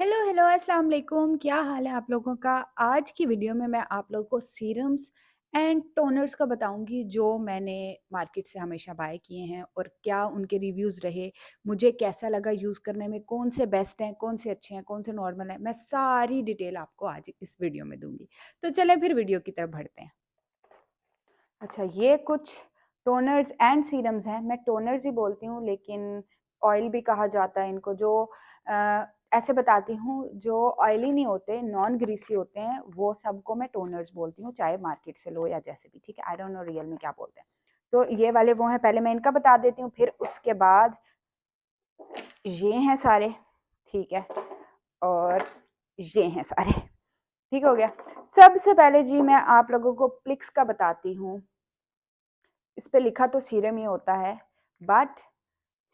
Hello hello अस्सलाम वालेकुम। क्या हाल है आप लोगों का। आज की वीडियो में मैं आप लोगों को सीरम्स एंड टोनर्स का बताऊंगी जो मैंने मार्केट से हमेशा बाय किए हैं और क्या उनके रिव्यूज़ रहे, मुझे कैसा लगा यूज़ करने में, कौन से बेस्ट हैं, कौन से अच्छे हैं, कौन से नॉर्मल हैं। मैं सारी डिटेल आपको आज इस वीडियो में दूंगी। तो चले फिर वीडियो की तरफ बढ़ते हैं। अच्छा, ये कुछ टोनर्स एंड सीरम्स हैं। मैं टोनर्स ही बोलती हूँ लेकिन ऑयल भी कहा जाता है इनको। जो ऐसे बताती हूँ, जो ऑयली नहीं होते, नॉन ग्रीसी होते हैं, वो सबको मैं टोनर्स बोलती हूँ, चाहे मार्केट से लो या जैसे भी। ठीक है, आई डोंट नो रियल में क्या बोलते हैं। तो ये वाले वो हैं, पहले मैं इनका बता देती हूँ, फिर उसके बाद ये हैं सारे। ठीक है, और ये हैं सारे। ठीक हो गया। सबसे पहले जी मैं आप लोगों को प्लिक्स का बताती हूँ। इस पे लिखा तो सीरम ही होता है, बट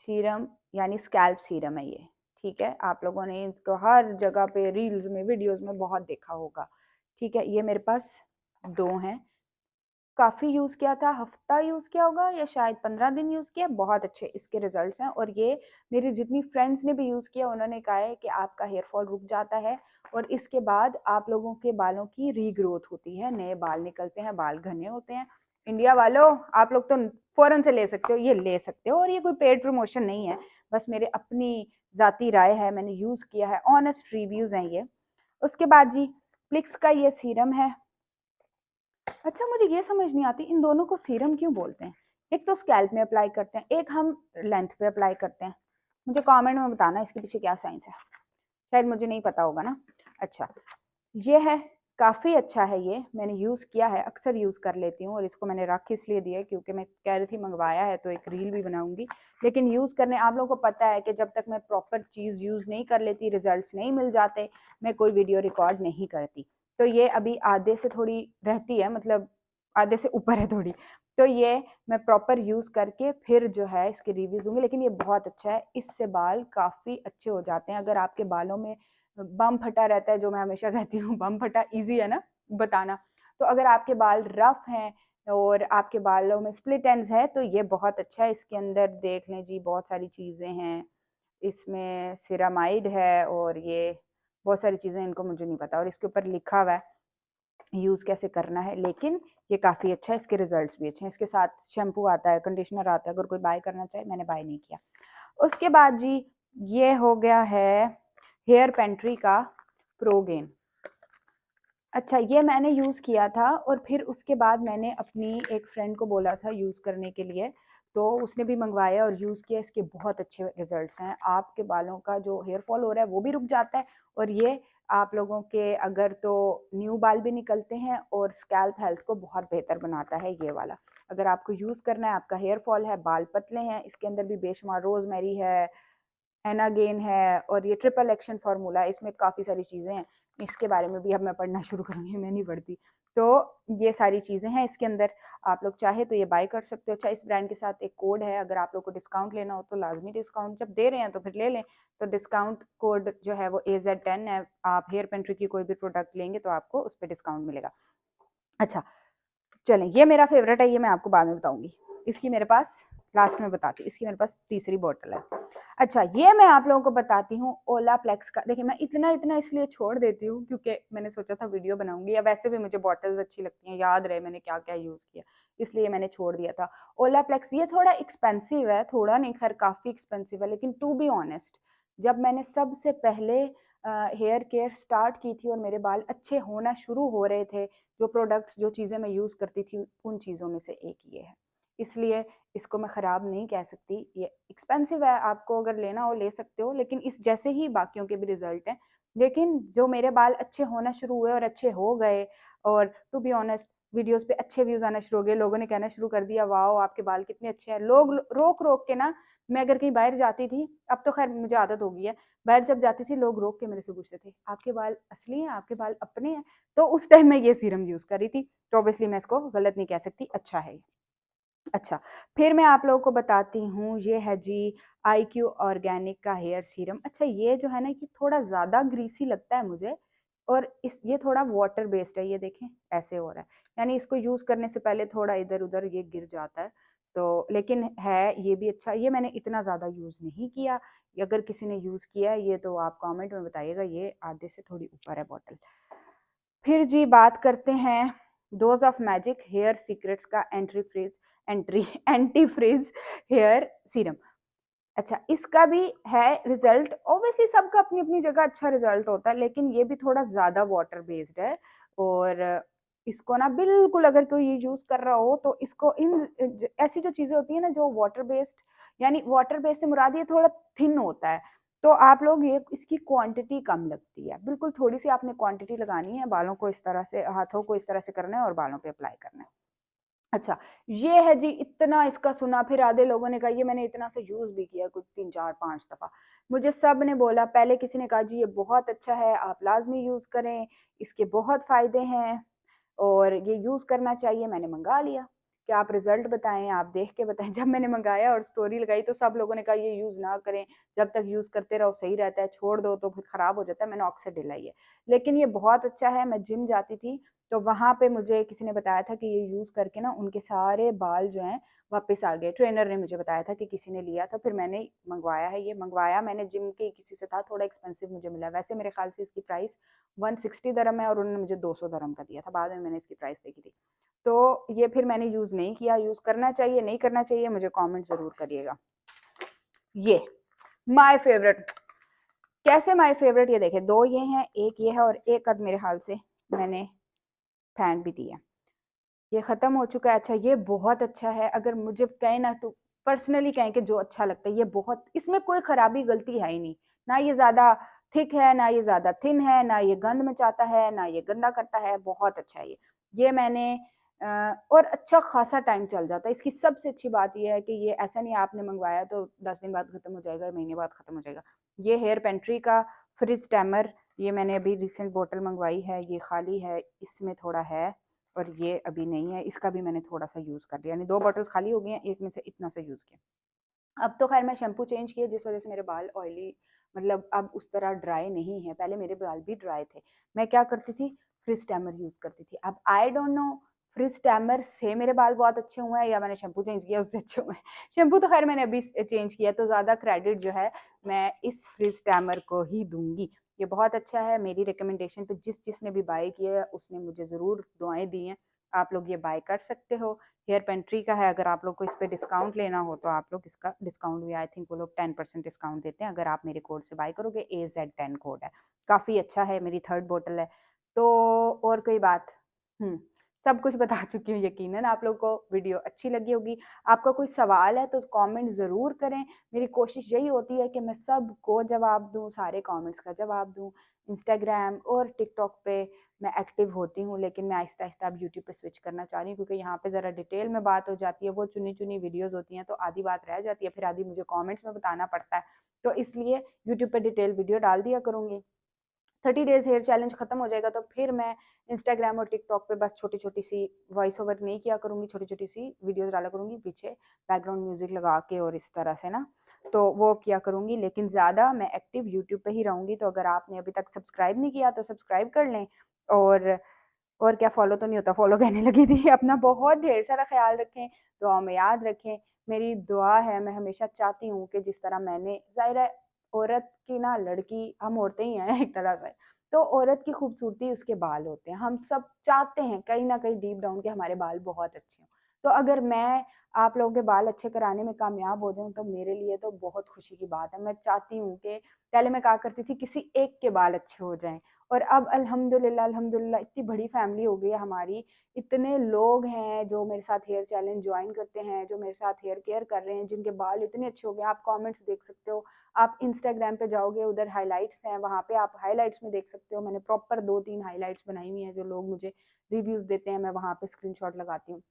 सीरम यानी स्कैल्प सीरम है ये। ठीक है, आप लोगों ने इसको हर जगह पे रील्स में, वीडियोस में बहुत देखा होगा। ठीक है, ये मेरे पास दो हैं। काफ़ी यूज़ किया था, हफ्ता यूज़ किया होगा या शायद 15 दिन यूज़ किया। बहुत अच्छे इसके रिजल्ट्स हैं, और ये मेरी जितनी फ्रेंड्स ने भी यूज़ किया उन्होंने कहा है कि आपका हेयर फॉल रुक जाता है और इसके बाद आप लोगों के बालों की रीग्रोथ होती है, नए बाल निकलते हैं, बाल घने होते हैं। इंडिया वालों, आप लोग तो फ़ौरन से ले सकते हो, ये ले सकते हो। और ये कोई पेड प्रमोशन नहीं है, बस मेरे अपनी ज़ाती राय है, मैंने यूज़ किया है, ऑनेस्ट रिव्यूज़ हैं ये। उसके बाद जी प्लिक्स का ये सीरम है। अच्छा, मुझे ये समझ नहीं आती इन दोनों को सीरम क्यों बोलते हैं। एक तो स्कैल्प में अप्लाई करते हैं, एक हम लेंथ पे अप्लाई करते हैं। मुझे कमेंट में बताना इसके पीछे क्या साइंस है, शायद मुझे नहीं पता होगा ना। अच्छा, ये है, काफ़ी अच्छा है ये, मैंने यूज़ किया है, अक्सर यूज़ कर लेती हूँ। और इसको मैंने रख इसलिए दिया है क्योंकि मैं कह रही थी मंगवाया है तो एक रील भी बनाऊंगी। लेकिन यूज़ करने, आप लोगों को पता है कि जब तक मैं प्रॉपर चीज़ यूज़ नहीं कर लेती, रिजल्ट्स नहीं मिल जाते, मैं कोई वीडियो रिकॉर्ड नहीं करती। तो ये अभी आधे से थोड़ी रहती है, मतलब आधे से ऊपर है थोड़ी। तो ये मैं प्रॉपर यूज़ करके फिर जो है इसके रिव्यूज़ दूंगी। लेकिन ये बहुत अच्छा है, इससे बाल काफ़ी अच्छे हो जाते हैं। अगर आपके बालों में बम फटा रहता है, जो मैं हमेशा कहती हूँ, बम फटा इजी है ना बताना, तो अगर आपके बाल रफ हैं और आपके बालों में स्प्लिट एंड्स है तो ये बहुत अच्छा है। इसके अंदर देख लें जी, बहुत सारी चीज़ें हैं, इसमें सिरामाइड है और ये बहुत सारी चीज़ें, इनको मुझे नहीं पता, और इसके ऊपर लिखा हुआ है यूज़ कैसे करना है। लेकिन ये काफ़ी अच्छा है, इसके रिजल्ट्स भी अच्छे हैं। इसके साथ शैम्पू आता है, कंडीशनर आता है, अगर कोई बाय करना चाहे। मैंने बाय नहीं किया। उसके बाद जी ये हो गया है हेयर पेंट्री का प्रोगेन। अच्छा, ये मैंने यूज़ किया था और फिर उसके बाद मैंने अपनी एक फ्रेंड को बोला था यूज़ करने के लिए, तो उसने भी मंगवाया और यूज़ किया। इसके बहुत अच्छे रिजल्ट्स हैं, आपके बालों का जो हेयर फॉल हो रहा है वो भी रुक जाता है। और ये आप लोगों के अगर तो न्यू बाल भी निकलते हैं और स्कैल्प हेल्थ को बहुत बेहतर बनाता है ये वाला। अगर आपको यूज़ करना है, आपका हेयर फॉल है, बाल पतले हैं, इसके अंदर भी बेशुमार रोजमेरी है, एनागेन है, और ये ट्रिपल एक्शन फार्मूला है, इसमें काफ़ी सारी चीज़ें हैं। इसके बारे में भी अब मैं पढ़ना शुरू करूँगी, मैं नहीं पढ़ती। तो ये सारी चीज़ें हैं इसके अंदर, आप लोग चाहे तो ये बाय कर सकते हो। अच्छा, इस ब्रांड के साथ एक कोड है, अगर आप लोग को डिस्काउंट लेना हो तो लाजमी डिस्काउंट जब दे रहे हैं तो फिर ले लें। तो डिस्काउंट कोड जो है वो AZ10 है। आप हेयर पेंट्री की कोई भी प्रोडक्ट लेंगे तो आपको उस पर डिस्काउंट मिलेगा। अच्छा, चलें, ये मेरा फेवरेट है, ये मैं आपको बाद में बताऊंगी। इसकी मेरे पास, लास्ट में बताती हूँ, इसकी मेरे पास तीसरी बोतल है। अच्छा, ये मैं आप लोगों को बताती हूँ ओलाप्लेक्स का। देखिए, मैं इतना इतना इसलिए छोड़ देती हूँ क्योंकि मैंने सोचा था वीडियो बनाऊंगी, या वैसे भी मुझे बॉटल्स अच्छी लगती हैं, याद रहे मैंने क्या क्या यूज़ किया, इसलिए मैंने छोड़ दिया था। ओलाप्लेक्स ये थोड़ा एक्सपेंसिव है, थोड़ा नहीं, खैर काफ़ी एक्सपेंसिव है, लेकिन टू बी ऑनेस्ट, जब मैंने सबसे पहले हेयर केयर स्टार्ट की थी और मेरे बाल अच्छे होना शुरू हो रहे थे, जो प्रोडक्ट्स, जो चीज़ें मैं यूज़ करती थी, उन चीज़ों में से एक ये है। इसलिए इसको मैं ख़राब नहीं कह सकती। ये एक्सपेंसिव है, आपको अगर लेना हो ले सकते हो, लेकिन इस जैसे ही बाकियों के भी रिजल्ट हैं। लेकिन जो मेरे बाल अच्छे होना शुरू हुए और अच्छे हो गए, और टू बी ऑनेस्ट वीडियोस पे अच्छे व्यूज़ आना शुरू हो गए, लोगों ने कहना शुरू कर दिया, वाओ आपके बाल कितने अच्छे हैं। लोग रोक रोक के ना, मैं अगर कहीं बाहर जाती थी, अब तो खैर मुझे आदत हो गई है, बाहर जब जाती थी लोग रोक के मेरे से पूछते थे, आपके बाल असली हैं, आपके बाल अपने हैं। तो उस टाइम मैं ये सीरम यूज़ कर रही थी, तो ऑब्वियसली मैं इसको गलत नहीं कह सकती, अच्छा है। अच्छा, फिर मैं आप लोगों को बताती हूँ, ये है जी IQ ऑर्गेनिक का हेयर सीरम। अच्छा, ये जो है ना, ये थोड़ा ज़्यादा ग्रीसी लगता है मुझे, और इस ये थोड़ा वाटर बेस्ड है, ये देखें ऐसे हो रहा है, यानी इसको यूज़ करने से पहले थोड़ा इधर उधर ये गिर जाता है। तो लेकिन है ये भी अच्छा, ये मैंने इतना ज़्यादा यूज़ नहीं किया। अगर किसी ने यूज़ किया है ये तो आप कमेंट में बताइएगा, ये आधे से थोड़ी ऊपर है बॉटल। फिर जी बात करते हैं dose of magic hair secrets का एंटी फ्रीज हेयर सीरम। अच्छा, इसका भी है रिजल्ट, ऑब्वियसली सबका अपनी अपनी जगह अच्छा रिजल्ट होता है, लेकिन ये भी थोड़ा ज़्यादा वाटर बेस्ड है। और इसको ना बिल्कुल अगर कोई ये यूज़ कर रहा हो तो इसको ऐसी जो चीज़ें होती है ना जो वाटर बेस्ड, यानी वाटर बेस्ड से मुराद ये थोड़ा थिन होता है, तो आप लोग ये इसकी क्वांटिटी कम लगती है, बिल्कुल थोड़ी सी आपने क्वांटिटी लगानी है, बालों को इस तरह से, हाथों को इस तरह से करना है और बालों पे अप्लाई करना है। अच्छा, ये है जी, इतना इसका सुना, फिर आधे लोगों ने कहा ये मैंने इतना से यूज़ भी किया कुछ 3, 4, 5 दफ़ा। मुझे सब ने बोला, पहले किसी ने कहा जी ये बहुत अच्छा है, आप लाज़मी यूज़ करें, इसके बहुत फ़ायदे हैं और ये यूज़ करना चाहिए। मैंने मँगा लिया, कि आप रिज़ल्ट बताएँ, आप देख के बताएँ। जब मैंने मँगाया और स्टोरी लगाई तो सब लोगों ने कहा ये यूज़ ना करें, जब तक यूज़ करते रहो सही रहता है, छोड़ दो तो फिर ख़राब हो जाता है। मैंने ऑक्सीडिल है ये, लेकिन ये बहुत अच्छा है। मैं जिम जाती थी तो वहाँ पे मुझे किसी ने बताया था कि ये यूज़ करके ना उनके सारे बाल जो हैं वापस आ गए। ट्रेनर ने मुझे बताया था कि किसी ने लिया था, फिर मैंने मँगवाया है। ये मँगवाया मैंने जिम के किसी से था, थोड़ा एक्सपेंसिव मुझे मिला। वैसे मेरे ख़्याल से इसकी प्राइस 160 दिरहम है और उन्होंने मुझे 200 दिरहम का दिया था। बाद में मैंने इसकी प्राइस देखी थी। तो ये फिर मैंने यूज़ नहीं किया। यूज़ करना चाहिए, नहीं करना चाहिए, मुझे कमेंट ज़रूर करिएगा। ये माय फेवरेट, कैसे माय फेवरेट, ये देखिए 2 ये हैं, 1 ये है और 1 अध मेरे ख़्याल से मैंने फेंक भी दिया। ये ख़त्म हो चुका है। अच्छा, ये बहुत अच्छा है। अगर मुझे कहें ना तो पर्सनली कहें कि जो अच्छा लगता है, ये बहुत, इसमें कोई ख़राबी गलती है ही नहीं। ना ये ज़्यादा थिक है, ना ये ज़्यादा थिन है, ना ये गंद मचाता है, ना ये गंदा करता है, बहुत अच्छा है ये। ये मैंने और अच्छा ख़ासा टाइम चल जाता है। इसकी सबसे अच्छी बात ये है कि ये ऐसा नहीं है आपने मँगवाया तो 10 दिन बाद ख़त्म हो जाएगा, महीने बाद ख़त्म हो जाएगा। ये हेयर पेंट्री का फ्रिज टैमर, ये मैंने अभी रिसेंट बॉटल मँगवाई है, ये खाली है, इसमें थोड़ा है और ये अभी नहीं है। इसका भी मैंने थोड़ा-सा यूज़ कर लिया, यानी 2 बॉटल्स खाली हो गई हैं, एक में से इतना सा यूज़ किया। अब तो ख़ैर मैं शैम्पू चेंज किया जिस वज़ह से मेरे बाल ऑयली, मतलब अब उस तरह ड्राई नहीं है, पहले मेरे बाल भी ड्राई थे। मैं क्या करती थी, फ्रिज टैमर यूज़ करती थी। अब I don't know fridge tamer से मेरे बाल बहुत अच्छे हुए हैं या मैंने शैम्पू चेंज किया उससे अच्छे हुए हैं। शैम्पू तो ख़ैर मैंने अभी चेंज किया, तो ज़्यादा क्रेडिट जो है मैं इस फ्रिज टैमर को ही दूँगी। ये बहुत अच्छा है, मेरी रिकमेंडेशन पे जिसने भी बाय किया है उसने मुझे ज़रूर दुआएँ दी हैं। आप लोग ये बाय कर सकते हो। हेयर पेंट्री का है, अगर आप लोग को इस पे डिस्काउंट लेना हो तो आप लोग इसका डिस्काउंट भी, आई थिंक वो लोग 10% डिस्काउंट देते हैं अगर आप मेरे कोड से बाय करोगे। AZ10 कोड है, काफ़ी अच्छा है, मेरी 3rd बॉटल है। तो और कोई बात, हुँ, सब कुछ बता चुकी हूँ यकीनन। आप लोग को वीडियो अच्छी लगी होगी। आपका कोई सवाल है तो कमेंट ज़रूर करें। मेरी कोशिश यही होती है कि मैं सबको जवाब दूँ, सारे कमेंट्स का जवाब दूँ। इंस्टाग्राम और टिकटॉक पे मैं एक्टिव होती हूँ, लेकिन मैं आहिस्ता-आहिस्ता अब यूट्यूब पे स्विच करना चाह रही हूँ क्योंकि यहाँ पे ज़रा डिटेल में बात हो जाती है, वो चुनी-चुनी वीडियोज़ होती हैं तो आधी बात रह जाती है, फिर आधी मुझे कमेंट्स में बताना पड़ता है। तो इसलिए यूट्यूब पे डिटेल वीडियो डाल दिया करूँगी। 30 डेज़ हेयर चैलेंज खत्म हो जाएगा तो फिर मैं इंस्टाग्राम और टिकटॉक पे बस छोटी-छोटी सी वॉइस ओवर नहीं किया करूँगी, छोटी-छोटी सी वीडियोज़ डाला करूँगी पीछे बैकग्राउंड म्यूज़िक लगा के और इस तरह से ना, तो वो किया करूँगी, लेकिन ज़्यादा मैं एक्टिव यूट्यूब पे ही रहूँगी। तो अगर आपने अभी तक सब्सक्राइब नहीं किया तो सब्सक्राइब कर लें और क्या, फ़ॉलो तो नहीं होता, फ़ॉलो कहने लगी थी। अपना बहुत ढेर सारा ख़्याल रखें, दुआओं में याद रखें। मेरी दुआ है, मैं हमेशा चाहती हूँ कि जिस तरह मैंने, ज़ाहिर है औरत की ना, लड़की, हम औरतें ही हैं एक तरह से, तो औरत की खूबसूरती उसके बाल होते हैं। हम सब चाहते हैं कहीं न कहीं डीप डाउन कि हमारे बाल बहुत अच्छे हों। तो अगर मैं आप लोगों के बाल अच्छे कराने में कामयाब हो जाऊँ तो मेरे लिए तो बहुत खुशी की बात है। मैं चाहती हूँ कि पहले मैं कहा करती थी किसी एक के बाल अच्छे हो जाएँ और अब अल्हम्दुलिल्लाह अल्हम्दुलिल्लाह इतनी बड़ी फैमिली हो गई है हमारी। इतने लोग हैं जो मेरे साथ हेयर चैलेंज जॉइन करते हैं, जो मेरे साथ हेयर केयर कर रहे हैं, जिनके बाल इतने अच्छे हो गए। आप कमेंट्स देख सकते हो, आप इंस्टाग्राम पे जाओगे, उधर हाइलाइट्स हैं, वहाँ पे आप हाइलाइट्स में देख सकते हो। मैंने प्रॉपर 2-3 हाइलाइट्स बनाई हुई हैं, जो लोग मुझे रिव्यूज़ देते हैं, मैं वहाँ पे स्क्रीनशॉट लगाती हूँ।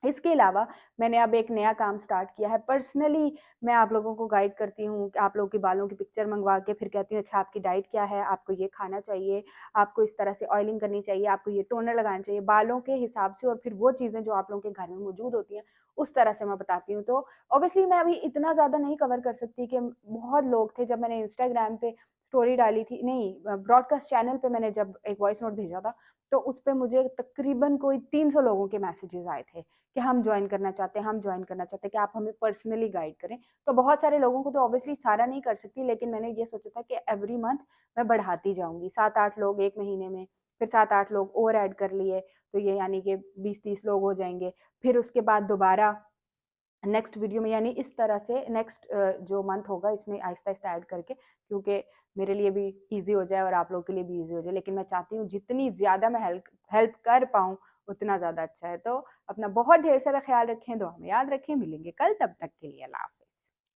इसके अलावा मैंने अब एक नया काम स्टार्ट किया है। पर्सनली मैं आप लोगों को गाइड करती हूँ कि आप लोगों के बालों की पिक्चर मंगवा के फिर कहती हूँ अच्छा आपकी डाइट क्या है, आपको ये खाना चाहिए, आपको इस तरह से ऑयलिंग करनी चाहिए, आपको ये टोनर लगाना चाहिए, बालों के हिसाब से, और फिर वो चीज़ें जो आप लोगों के घर में मौजूद होती हैं उस तरह से मैं बताती हूँ। तो ऑब्वियसली मैं अभी इतना ज़्यादा नहीं कवर कर सकती कि बहुत लोग थे, जब मैंने इंस्टाग्राम पे स्टोरी डाली थी, नहीं, ब्रॉडकास्ट चैनल पे मैंने जब एक वॉइस नोट भेजा था तो उस पे मुझे तकरीबन कोई 300 लोगों के मैसेजेस आए थे कि हम जॉइन करना चाहते हैं, हम जॉइन करना चाहते हैं, कि आप हमें पर्सनली गाइड करें। तो बहुत सारे लोगों को तो ऑब्वियसली सारा नहीं कर सकती, लेकिन मैंने ये सोचा था कि एवरी मंथ मैं बढ़ाती जाऊँगी, 7-8 लोग 1 महीने में, फिर 7-8 लोग और ऐड कर लिए, तो ये यानी कि 20-30 लोग हो जाएँगे। फिर उसके बाद दोबारा नेक्स्ट वीडियो में, यानी इस तरह से नेक्स्ट जो मंथ होगा इसमें आहिस्ता-आहिस्ता ऐड करके, क्योंकि मेरे लिए भी ईज़ी हो जाए और आप लोगों के लिए भी ईज़ी हो जाए। लेकिन मैं चाहती हूँ जितनी ज़्यादा मैं हेल्प हेल्प कर पाऊँ, उतना ज़्यादा अच्छा है। तो अपना बहुत ढेर सारा ख़्याल रखें, दुआ में याद रखें। मिलेंगे कल, तब तक के लिए अल्लाह हाफ़िज़।